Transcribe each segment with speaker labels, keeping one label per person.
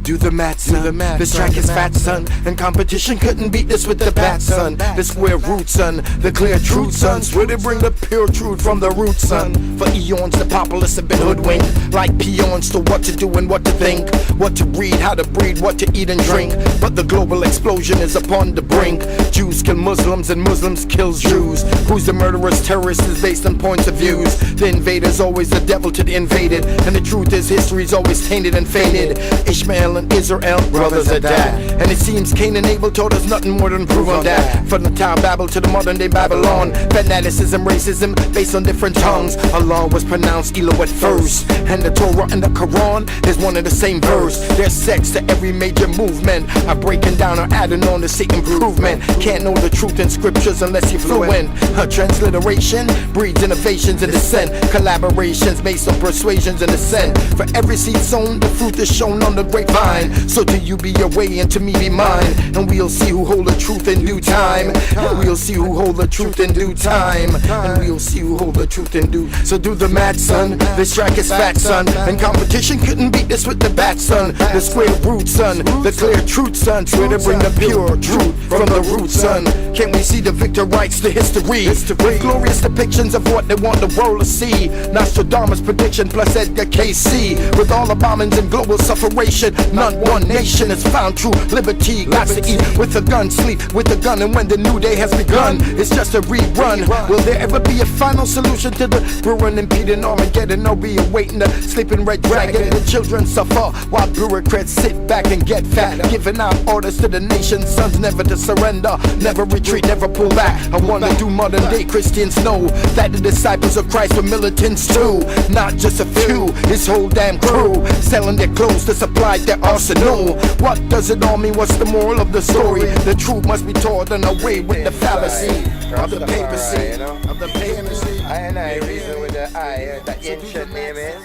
Speaker 1: do the math, son. This track is fat, son, and competition couldn't beat this with the bat, son. The square root, son, the clear truth, son. Swear to bring the pure truth from the root, son. For eons the populace have been hoodwinked like peons to what to do and what to think, what to read, how to breed, what to eat and drink. But the global explosion is upon the brink. Jews kill Muslims and Muslims kill Jews. Who's the murderous terrorist is based on points of views. The invader's always the devil to the invaded, and the truth is history's always tainted and faded. Ishmael and Israel, brothers are that, and it seems Cain and Abel taught us nothing more than prove on that. From the Tower Babel to the modern day Babylon, fanaticism, racism based on different tongues. Allah was pronounced Elo at first, and the Torah and the Quran is one and the same verse. There's sex to every major movement. I'm breaking down or adding on to seek improvement. Can't know the truth in scriptures unless you're fluent. Her transliteration breeds innovations and dissent. Collaborations based on persuasions and dissent. For every seed sown, the fruit is shown on the grapevine. So to you be your way and to me be mine, and we'll see who hold the truth in due time. And we'll see who hold the truth in due time. And we'll see who hold the truth in due. So do the math, son. This track is fat, son, and competition couldn't beat this with the bat, son. The square root, son, the clear truth, son. Swear to bring the pure truth from the root, son. Can we see the victor writes the history with glorious depictions of what they want the world to see? Nostradamus' prediction plus Edgar K.C. With all the bombings and global sufferation, none one nation has found true liberty. Got to eat with a gun, sleep with a gun, and when the new day has begun, it's just a rerun. Will there ever be a final solution to the brewing impeding Armageddon? Or be awaiting the sleeping red dragon? The children suffer while bureaucrats sit back and get fat, giving out orders to the nation's sons never to surrender, never retreat, never pull back. I wanna do modern day Christians know that the disciples of Christ were militants too, not just a few, his whole damn crew, selling their clothes to supply their arsenal. What does it all mean? What's the moral of the story? The truth must be taught and away with the fallacy of the papacy, of the papacy.
Speaker 2: I reason with the I, the ancient name is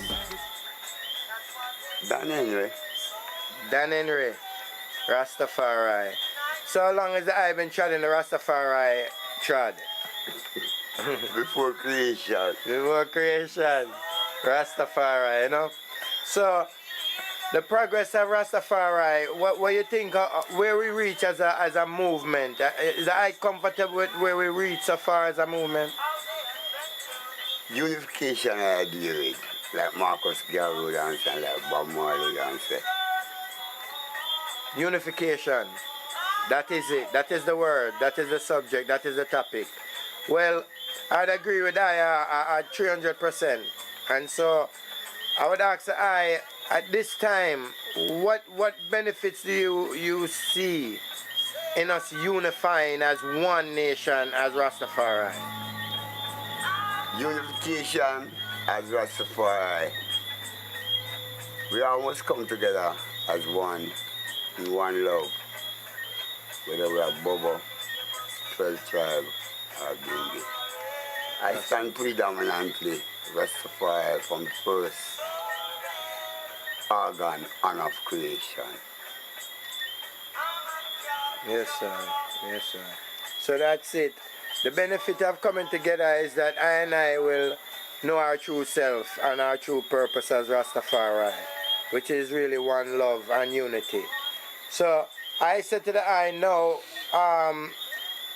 Speaker 3: Dan Henry.
Speaker 2: Dan Henry, Rastafari. So how long has the I been treading the Rastafari trod?
Speaker 3: Before creation.
Speaker 2: Before creation, Rastafari, you know. So the progress of Rastafari, what you think, where we reach as a movement? Is I comfortable with where we reach so far as a movement?
Speaker 3: Unification I deal with, like Marcus Garwood and say, like Bob Marley and say.
Speaker 2: Unification. That is it. That is the word. That is the subject. That is the topic. Well, I'd agree with I at 300%. And so I would ask I, at this time, what benefits do you see in us unifying as one nation as Rastafari?
Speaker 3: Unification as Rastafari. We almost come together as one, in one love. Whether we are Bobo, 12 tribe, or Bingi. I stand predominantly Rastafari from the first organ on of creation.
Speaker 2: Yes, sir. Yes, sir. So that's it. The benefit of coming together is that I and I will know our true self and our true purpose as Rastafari, which is really one love and unity. So I said to the I know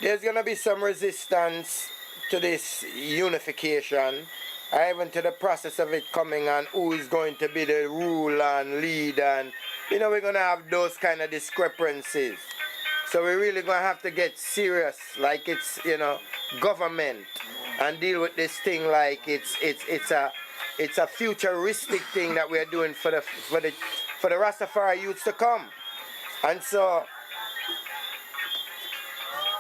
Speaker 2: there's going to be some resistance to this unification, or even to the process of it coming and who is going to be the ruler and lead, and you know we're going to have those kind of discrepancies. So we're really going to have to get serious like it's, you know, government, and deal with this thing like it's a futuristic thing that we're doing for the Rastafari youths to come. And so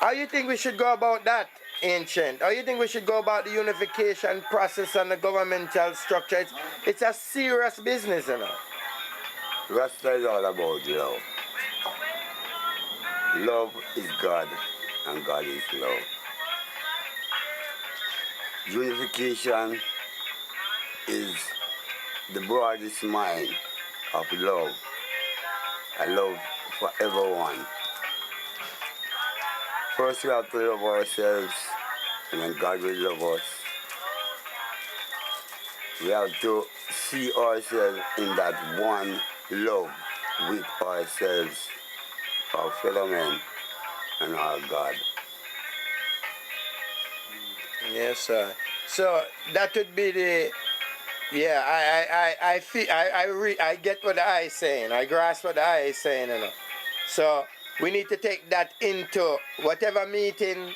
Speaker 2: how you think we should go about that, Ancient? How you think we should go about the unification process and the governmental structure? It's a serious business, you know.
Speaker 3: Rasta is all about love. Love is God, and God is love. Unification is the broadest mind of love. A love for everyone. First we have to love ourselves, and then God will love us. We have to see ourselves in that one love with ourselves, our fellow men, and our God.
Speaker 2: Yes, sir. So that would be the, yeah, I feel, I get what the eye is saying. I grasp what the eye is saying, you know. So we need to take that into whatever meeting,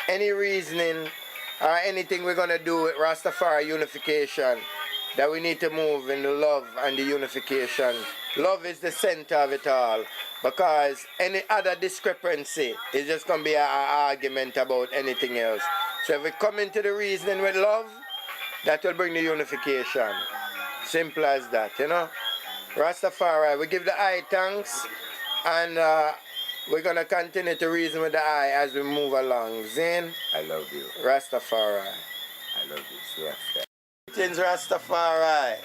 Speaker 2: any reasoning, or anything we're going to do with Rastafari unification, that we need to move in the love and the unification. Love is the center of it all, because any other discrepancy is just going to be an argument about anything else. So if we come into the reasoning with love, that will bring the unification. Simple as that, you know. Rastafari, we give the eye thanks, and we're going to continue to reason with the eye as we move along. Zin?
Speaker 3: I love you.
Speaker 2: Rastafari.
Speaker 3: I love you. So
Speaker 2: Greetings, Rastafari.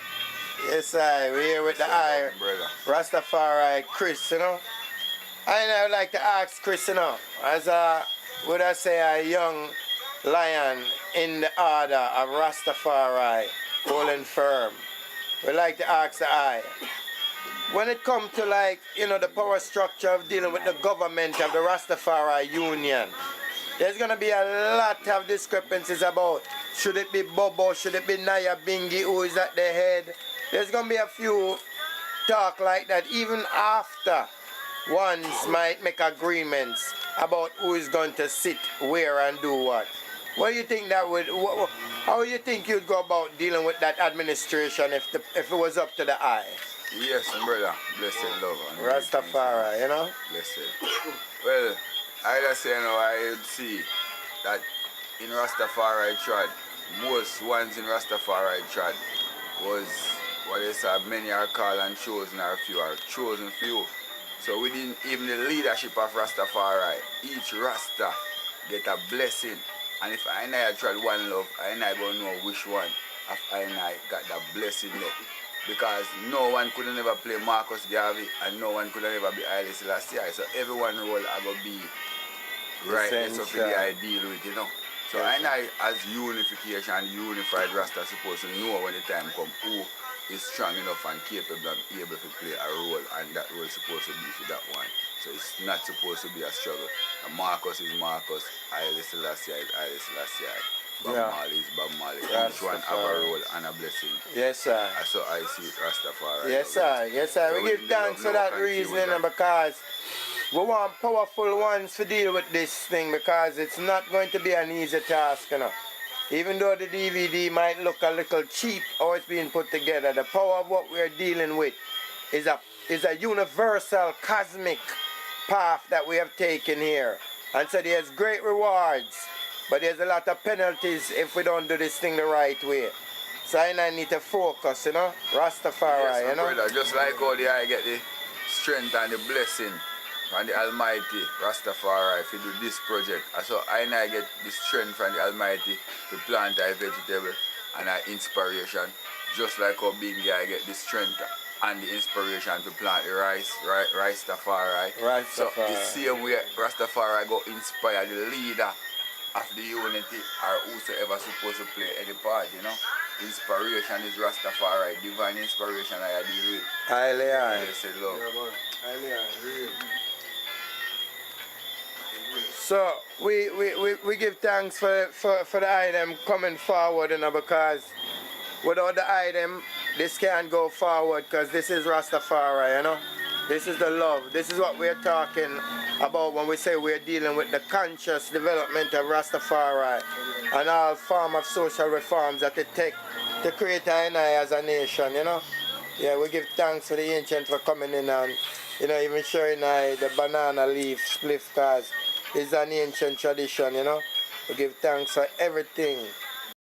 Speaker 2: Yes, we're here with the eye.
Speaker 3: brother.
Speaker 2: Rastafari, Chris, you know. I would like to ask Chris, you know, as a, would I say, a young lion in the order of Rastafari, holding firm. We'd like to ask the eye, when it comes to, like, you know, the power structure of dealing with the government of the Rastafari Union, there's going to be a lot of discrepancies about, should it be Bobo, should it be Naya Bingi, who is at the head? There's going to be a few talk like that, even after ones might make agreements about who is going to sit where and do what. What do you think that would, how do you think you'd go about dealing with that administration if it was up to the eye?
Speaker 4: Yes, brother. Blessed love.
Speaker 2: Rastafari, you know?
Speaker 4: Blessed. Well, I just say, you know, I would see that in Rastafari trad, most ones in Rastafari trad was what they say, many are called and chosen, or few are chosen few. So within even the leadership of Rastafari, each Rasta get a blessing. And if I and I tried one love, I and I don't know which one of I and I got that blessing there. Because no one could ever play Marcus Garvey and no one could ever be Haile Selassie. So everyone role are going to be right. So for the ideal with, you know. So I and I, as unification and unified Rasta, supposed to know when the time comes who is strong enough and capable and able to play a role, and that role is supposed to be for that one. So it's not supposed to be a struggle. And Marcus is Marcus, Haile Selassie is Haile Selassie. Bob Marley is Bob Marley. Each one have a role and a blessing.
Speaker 2: Yes, sir.
Speaker 4: So I see it, Rastafari.
Speaker 2: Yes, sir. Yes, sir.
Speaker 4: So
Speaker 2: we give thanks for that reasoning, because we want powerful ones to deal with this thing, because it's not going to be an easy task, you know. Even though the DVD might look a little cheap how it's being put together, the power of what we're dealing with is a universal, cosmic path that we have taken here. And so there's great rewards, but there's a lot of penalties if we don't do this thing the right way. So I need to focus, you know, Rastafari,
Speaker 4: yes,
Speaker 2: you know.
Speaker 4: Brother, just like how the eye get the strength and the blessing from the Almighty Rastafari to do this project. So I get the strength from the Almighty to plant a vegetable and an inspiration. Just like how Bingi I get the strength and the inspiration to plant the Rastafari. So the same way Rastafari go inspire the leader of the unity or whosoever supposed to play any part, you know. Inspiration is Rastafari, divine inspiration I deal with.
Speaker 2: Hallelujah. So we give thanks for the item coming forward, you know, because without the item, this can't go forward, because this is Rastafari, you know. This is the love. This is what we're talking about when we say we're dealing with the conscious development of Rastafari and all form of social reforms that it takes to create NI as a nation, you know. Yeah, we give thanks to the ancient for coming in and, you know, even showing the banana leaf spliff, because it's an ancient tradition, you know. We give thanks for everything.